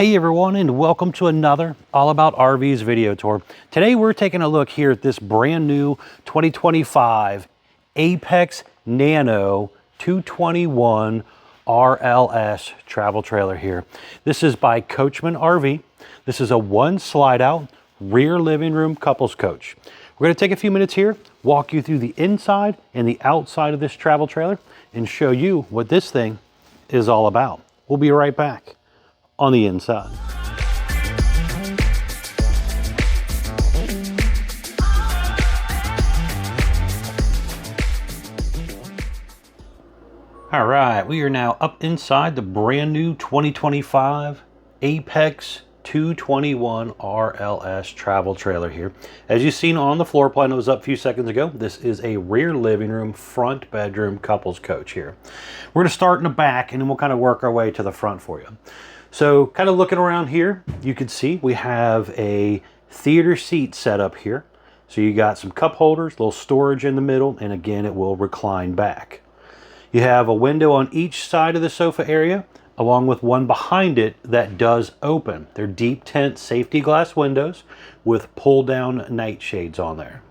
Hey everyone, and welcome to another All About RVs video tour. Today we're taking a look here at this brand new 2025 APEX Nano 221 RLS travel trailer here. This is by Coachmen RV. This is a one slide out rear living room couples coach. We're going to take a few minutes here, walk you through the inside and the outside of this travel trailer and show you what this thing is all about. We'll be right back on the inside. All right, we are now up inside the brand new 2025 APEX 221 RLS travel trailer here. As you've seen on the floor plan that was up a few seconds ago, this is a rear living room, front bedroom couples coach here. We're going to start in the back and then we'll kind of work our way to the front for you. So kind of looking around here, you can see we have a theater seat set up here. So you got some cup holders, little storage in the middle, and again, it will recline back. You have a window on each side of the sofa area, along with one behind it that does open. They're deep tint safety glass windows with pull down night shades on there.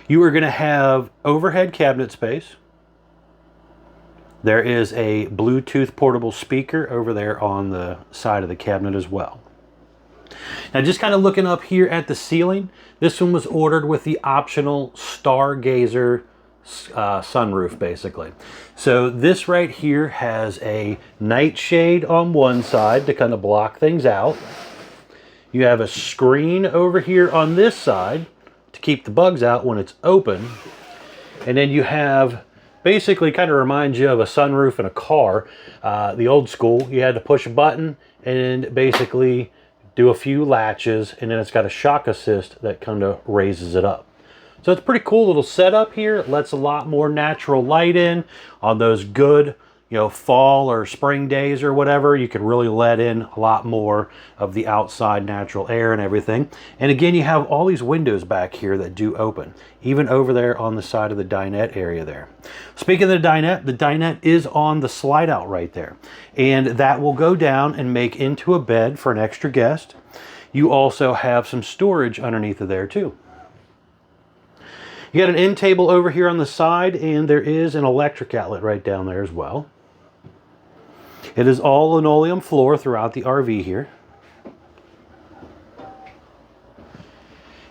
You are going to have overhead cabinet space. There is a Bluetooth portable speaker over there on the side of the cabinet as well. Now just kind of looking up here at the ceiling, this one was ordered with the optional Stargazer sunroof basically. So this right here has a nightshade on one side to kind of block things out. You have a screen over here on this side to keep the bugs out when it's open. And then you have basically kind of reminds you of a sunroof in a car. The old school, you had to push a button and basically do a few latches, and then it's got a shock assist that kind of raises it up. So it's a pretty cool little setup here. It lets a lot more natural light in on those good, fall or spring days or whatever. You can really let in a lot more of the outside natural air and everything. And again, you have all these windows back here that do open, even over there on the side of the dinette area there. Speaking of the dinette is on the slide out right there. And that will go down and make into a bed for an extra guest. You also have some storage underneath of there too. You got an end table over here on the side, and there is an electric outlet right down there as well. It is all linoleum floor throughout the RV here.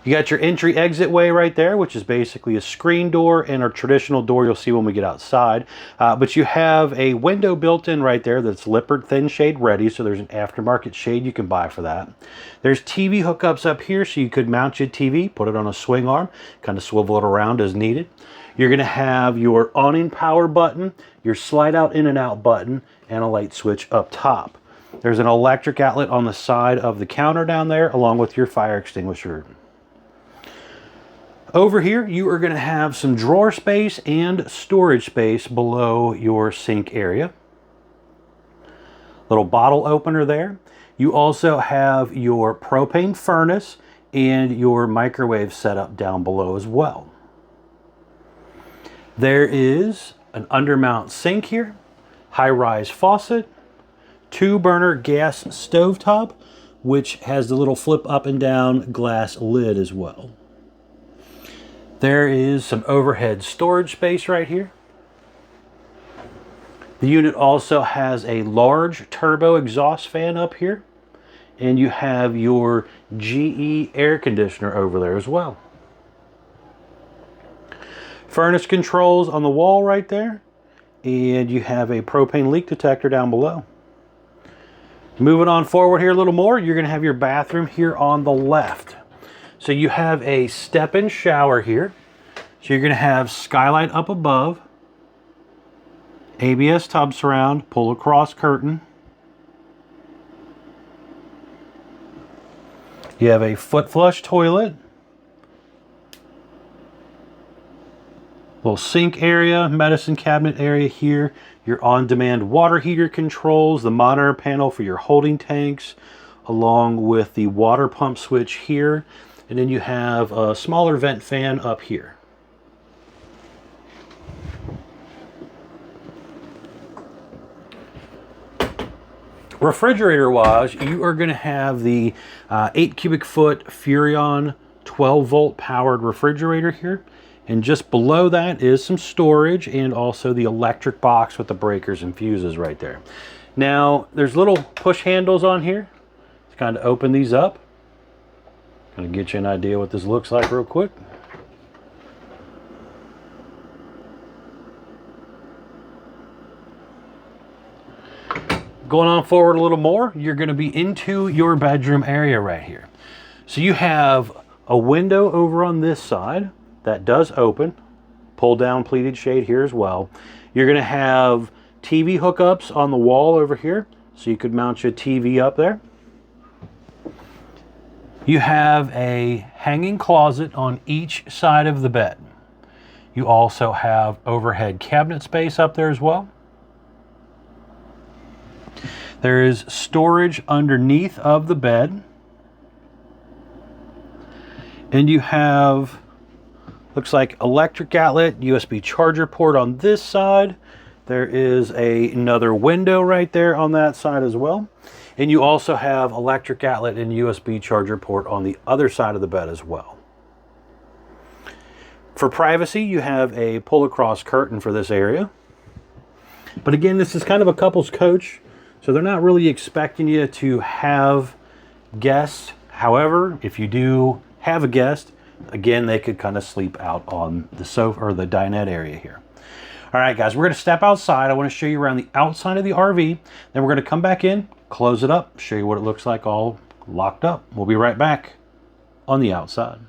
You got your entry exit way right there, which is basically a screen door and a traditional door you'll see when we get outside. But you have a window built in right there that's Lippert thin shade ready, so there's an aftermarket shade you can buy for that. There's TV hookups up here, so you could mount your TV, put it on a swing arm, kind of swivel it around as needed. You're going to have your awning power button, your slide out in and out button, and a light switch up top. There's an electric outlet on the side of the counter down there, along with your fire extinguisher. Over here, you are going to have some drawer space and storage space below your sink area. Little bottle opener there. You also have your propane furnace and your microwave setup down below as well. There is an undermount sink here, high-rise faucet, 2-burner gas stovetop, which has the little flip up and down glass lid as well. There is some overhead storage space right here. The unit also has a large turbo exhaust fan up here, and you have your GE air conditioner over there as well. Furnace controls on the wall right there, and you have a propane leak detector down below. Moving on forward here a little more, you're going to have your bathroom here on the left. So you have a step-in shower here. So you're going to have skylight up above, ABS tub surround, pull across curtain. You have a foot flush toilet, little sink area, medicine cabinet area here, your on-demand water heater controls, the monitor panel for your holding tanks, along with the water pump switch here. And then you have a smaller vent fan up here. Refrigerator wise, you are going to have the 8 cubic foot Furrion 12 volt powered refrigerator here. And just below that is some storage and also the electric box with the breakers and fuses right there. Now, there's little push handles on here to kind of open these up. Kind of get you an idea what this looks like real quick. Going on forward a little more, you're going to be into your bedroom area right here. So you have a window over on this side that does open, pull down pleated shade here as well. You're going to have TV hookups on the wall over here, so you could mount your TV up there. You have a hanging closet on each side of the bed. You also have overhead cabinet space up there as well. There is storage underneath of the bed. And you have, looks like electric outlet, USB charger port on this side. There is another window right there on that side as well. And you also have electric outlet and USB charger port on the other side of the bed as well. For privacy, you have a pull across curtain for this area. But again, this is kind of a couple's coach, so they're not really expecting you to have guests. However, if you do have a guest, again, they could kind of sleep out on the sofa or the dinette area here. All right, guys, we're going to step outside. I want to show you around the outside of the RV. Then we're going to come back in, close it up, show you what it looks like all locked up. We'll be right back on the outside.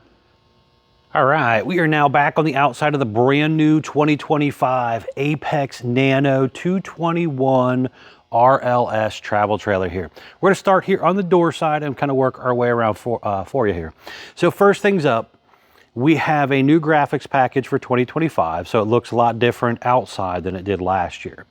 All right, we are now back on the outside of the brand new 2025 APEX Nano 221RLS travel trailer here. We're going to start here on the door side and kind of work our way around for you here. So first things up, we have a new graphics package for 2025, so it looks a lot different outside than it did last year.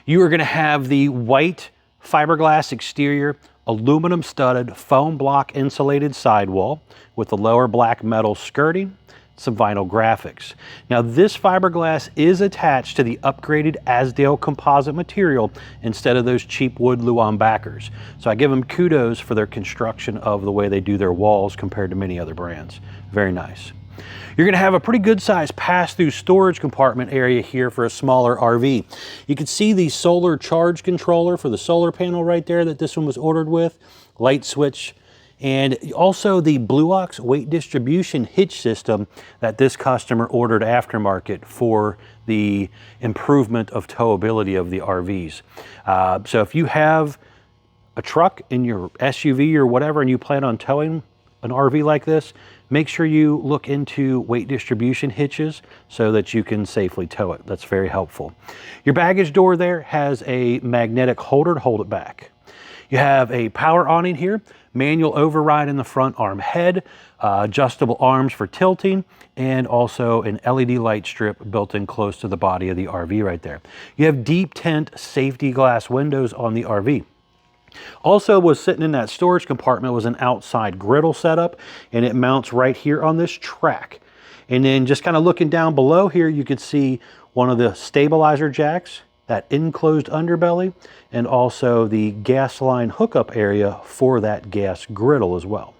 You are going to have the white fiberglass exterior, aluminum studded foam block insulated sidewall with the lower black metal skirting, some vinyl graphics. Now this fiberglass is attached to the upgraded Azdel composite material instead of those cheap wood Luan backers. So I give them kudos for their construction of the way they do their walls compared to many other brands. Very nice. You're going to have a pretty good size pass-through storage compartment area here for a smaller RV. You can see the solar charge controller for the solar panel right there that this one was ordered with, light switch, and also the Blue Ox weight distribution hitch system that this customer ordered aftermarket for the improvement of towability of the RVs. So if you have a truck in your SUV or whatever and you plan on towing an RV like this, make sure you look into weight distribution hitches so that you can safely tow it. That's very helpful. Your baggage door there has a magnetic holder to hold it back. You have a power awning here, manual override in the front arm head, adjustable arms for tilting, and also an LED light strip built in close to the body of the RV right there. You have deep tint safety glass windows on the RV. Also was sitting in that storage compartment was an outside griddle setup, and it mounts right here on this track. And then just kind of looking down below here, you can see one of the stabilizer jacks, that enclosed underbelly, and also the gas line hookup area for that gas griddle as well.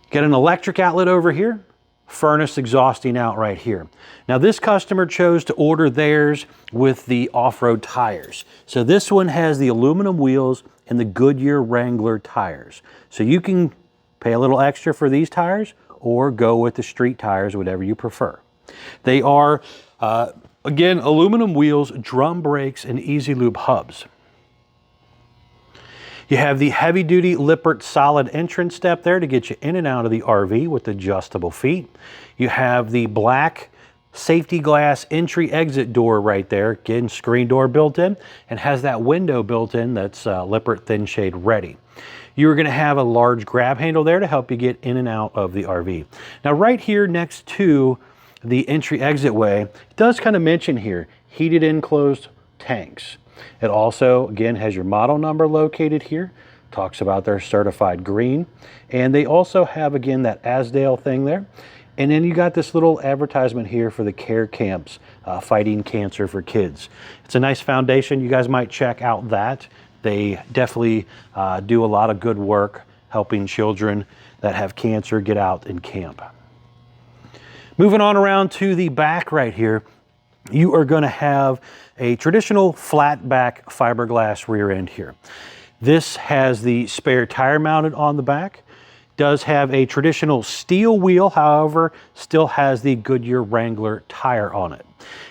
Got an electric outlet over here, furnace exhausting out right here. Now this customer chose to order theirs with the off-road tires. So this one has the aluminum wheels and the Goodyear Wrangler tires. So you can pay a little extra for these tires or go with the street tires, whatever you prefer. They are, again, aluminum wheels, drum brakes, and easy lube hubs. You have the heavy-duty Lippert solid entrance step there to get you in and out of the RV with adjustable feet. You have the black safety glass entry-exit door right there. Again, screen door built in, and has that window built in that's Lippert thin shade ready. You're going to have a large grab handle there to help you get in and out of the RV. Now, right here next to the entry-exit way, it does kind of mention here, heated enclosed tanks. It also, again, has your model number located here. Talks about their certified green. And they also have, again, that Azdel thing there. And then you got this little advertisement here for the care camps, fighting cancer for kids. It's a nice foundation. You guys might check out that. They definitely do a lot of good work helping children that have cancer get out and camp. Moving on around to the back right here, you are going to have a traditional flat back fiberglass rear end here. This has the spare tire mounted on the back. Does have a traditional steel wheel, however, still has the Goodyear Wrangler tire on it.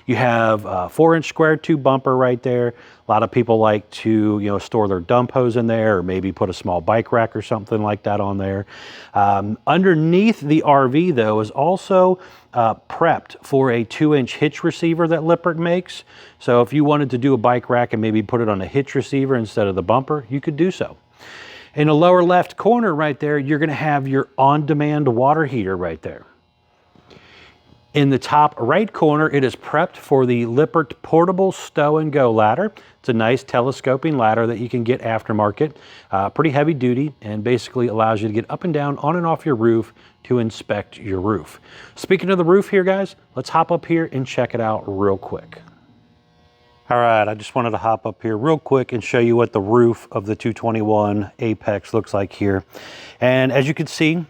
You have a 4-inch square tube bumper right there. A lot of people like to, store their dump hose in there, or maybe put a small bike rack or something like that on there. Underneath the RV, though, is also prepped for a 2-inch hitch receiver that Lippert makes. So if you wanted to do a bike rack and maybe put it on a hitch receiver instead of the bumper, you could do so. In the lower left corner right there, you're going to have your on-demand water heater right there. In the top right corner, it is prepped for the Lippert portable stow and go ladder. It's a nice telescoping ladder that you can get aftermarket, pretty heavy duty, and basically allows you to get up and down, on and off your roof to inspect your roof. Speaking of the roof here, guys, let's hop up here and check it out real quick. All right, I just wanted to hop up here real quick and show you what the roof of the 221 Apex looks like here. And as you can see,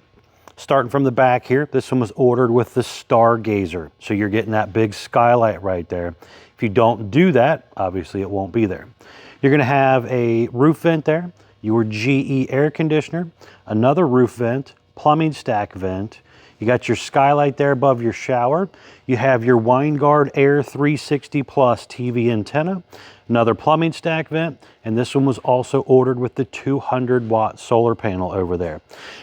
starting from the back here, this one was ordered with the Stargazer. So you're getting that big skylight right there. If you don't do that, obviously it won't be there. You're gonna have a roof vent there, your GE air conditioner, another roof vent, plumbing stack vent. You got your skylight there above your shower. You have your Winegard Air 360 Plus TV antenna, another plumbing stack vent, and this one was also ordered with the 200-watt solar panel over there.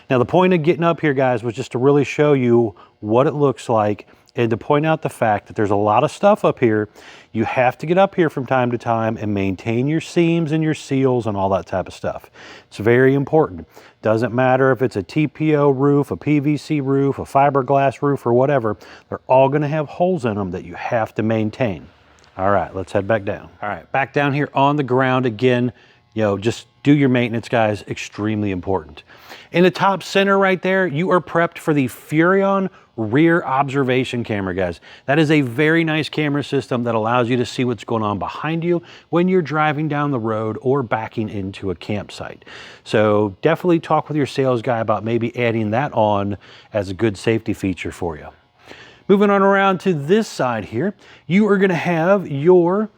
Now, the point of getting up here, guys, was just to really show you what it looks like and to point out the fact that there's a lot of stuff up here. You have to get up here from time to time and maintain your seams and your seals and all that type of stuff. It's very important. Doesn't matter if it's a TPO roof, a PVC roof, a fiberglass roof, or whatever. They're all going to have holes in them that you have to maintain. All right, let's head back down. All right, back down here on the ground again. Just do your maintenance, guys. Extremely important. In the top center right there, you are prepped for the Furrion rear observation camera, guys. That is a very nice camera system that allows you to see what's going on behind you when you're driving down the road or backing into a campsite. So definitely talk with your sales guy about maybe adding that on as a good safety feature for you. Moving on around to this side here, you are going to have your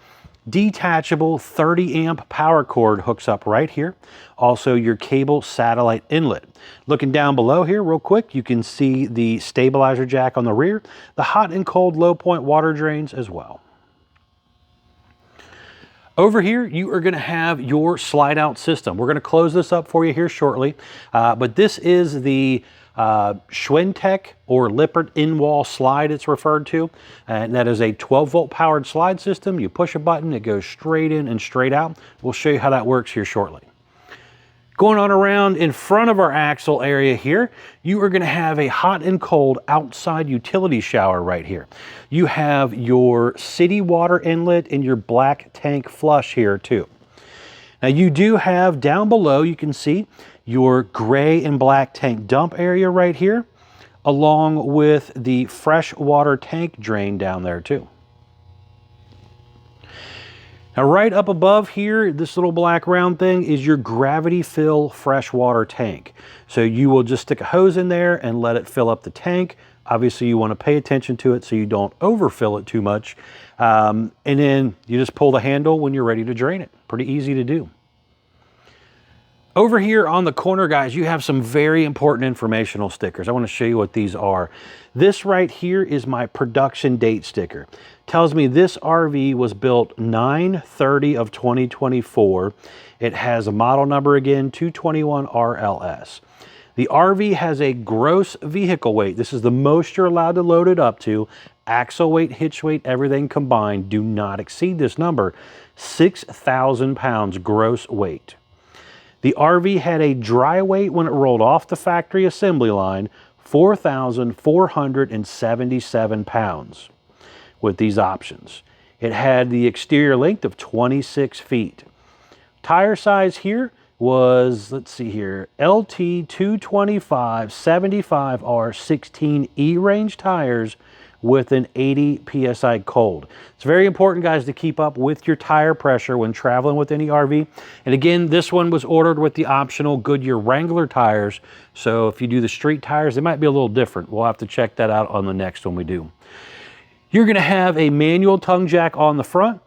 detachable 30 amp power cord hooks up right here. Also your cable satellite inlet. Looking down below here real quick, you can see the stabilizer jack on the rear, the hot and cold low point water drains as well. Over here, you are going to have your slide out system. We're going to close this up for you here shortly, but this is the Schwentech or Lippert in-wall slide it's referred to, and that is a 12-volt powered slide system. You push a button, it goes straight in and straight out. We'll show you how that works here shortly. Going on around in front of our axle area here, you are going to have a hot and cold outside utility shower right here. You have your city water inlet and your black tank flush here too. Now you do have down below, you can see your gray and black tank dump area right here, along with the fresh water tank drain down there too. Now right up above here, this little black round thing is your gravity fill freshwater tank. So you will just stick a hose in there and let it fill up the tank. Obviously you want to pay attention to it so you don't overfill it too much. And then you just pull the handle when you're ready to drain it. Pretty easy to do. Over here on the corner, guys, you have some very important informational stickers. I want to show you what these are. This right here is my production date sticker. Tells me this RV was built 9/30 of 2024. It has a model number again, 221RLS. The RV has a gross vehicle weight. This is the most you're allowed to load it up to. Axle weight, hitch weight, everything combined. Do not exceed this number. 6,000 pounds gross weight. The RV had a dry weight when it rolled off the factory assembly line, 4,477 pounds with these options. It had the exterior length of 26 feet. Tire size here was, let's see here, LT 225 75R 16E range tires with an 80 psi cold. It's very important, guys, to keep up with your tire pressure when traveling with any RV. And again, this one was ordered with the optional Goodyear Wrangler tires. So if you do the street tires, they might be a little different. We'll have to check that out on the next one we do. You're going to have a manual tongue jack on the front,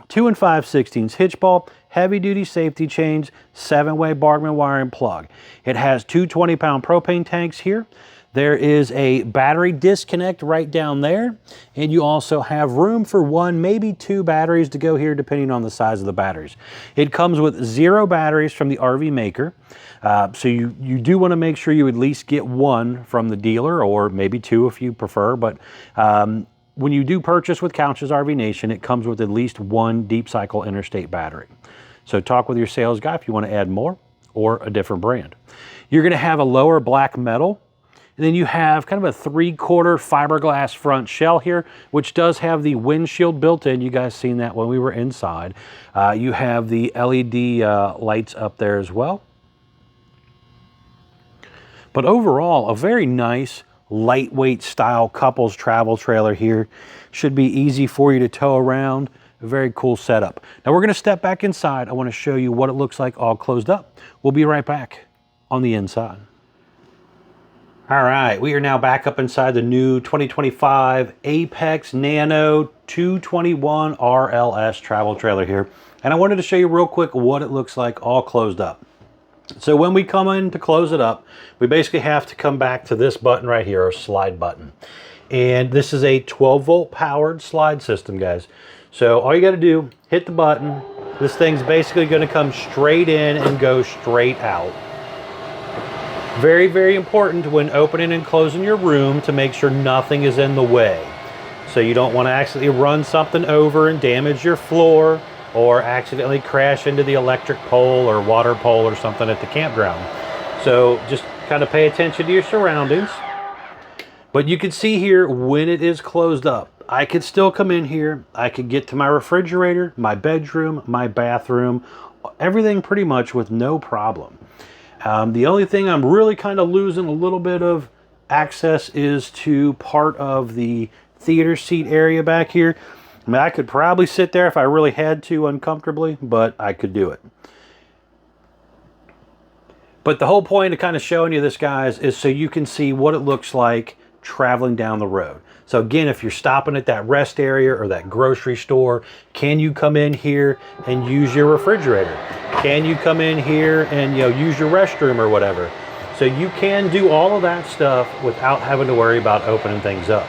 2 5/16 hitch ball, heavy duty safety chains, 7-way Bargman wiring plug. It has 2 20-pound propane tanks here. There is a battery disconnect right down there, and you also have room for 1, maybe 2 batteries to go here depending on the size of the batteries. It comes with 0 batteries from the RV maker, so you do want to make sure you at least get 1 from the dealer, or maybe 2 if you prefer, but when you do purchase with Couch's RV Nation, it comes with at least 1 deep cycle interstate battery. So talk with your sales guy if you want to add more or a different brand. You're going to have a lower black metal, and then you have kind of a 3/4 fiberglass front shell here, which does have the windshield built in. You guys seen that when we were inside. You have the LED lights up there as well. But overall, a very nice lightweight style couples travel trailer here. Should be easy for you to tow around. A very cool setup. Now we're going to step back inside. I want to show you what it looks like all closed up. We'll be right back on the inside. All right, we are now back up inside the new 2025 APEX Nano 221RLS travel trailer here. And I wanted to show you real quick what it looks like all closed up. So when we come in to close it up, we basically have to come back to this button right here, our slide button. And this is a 12-volt powered slide system, guys. So all you got to do, hit the button. This thing's basically going to come straight in and go straight out. Very, very important when opening and closing your room to make sure nothing is in the way. So you don't want to accidentally run something over and damage your floor, or accidentally crash into the electric pole or water pole or something at the campground. So just kind of pay attention to your surroundings. But you can see here when it is closed up, I could still come in here. I could get to my refrigerator, my bedroom, my bathroom, everything pretty much with no problem. The only thing I'm really kind of losing a little bit of access is to part of the theater seat area back here. I mean, I could probably sit there if I really had to uncomfortably, but I could do it. But the whole point of kind of showing you this, guys, is so you can see what it looks like traveling down the road. So again, if you're stopping at that rest area or that grocery store, can you come in here and use your refrigerator? Can you come in here and, use your restroom or whatever? So you can do all of that stuff without having to worry about opening things up.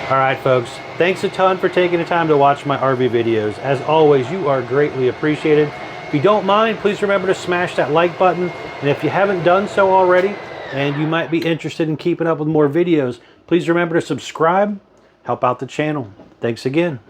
All right, folks, thanks a ton for taking the time to watch my RV videos. As always, you are greatly appreciated. If you don't mind, please remember to smash that like button. And if you haven't done so already, and you might be interested in keeping up with more videos, please remember to subscribe, help out the channel. Thanks again.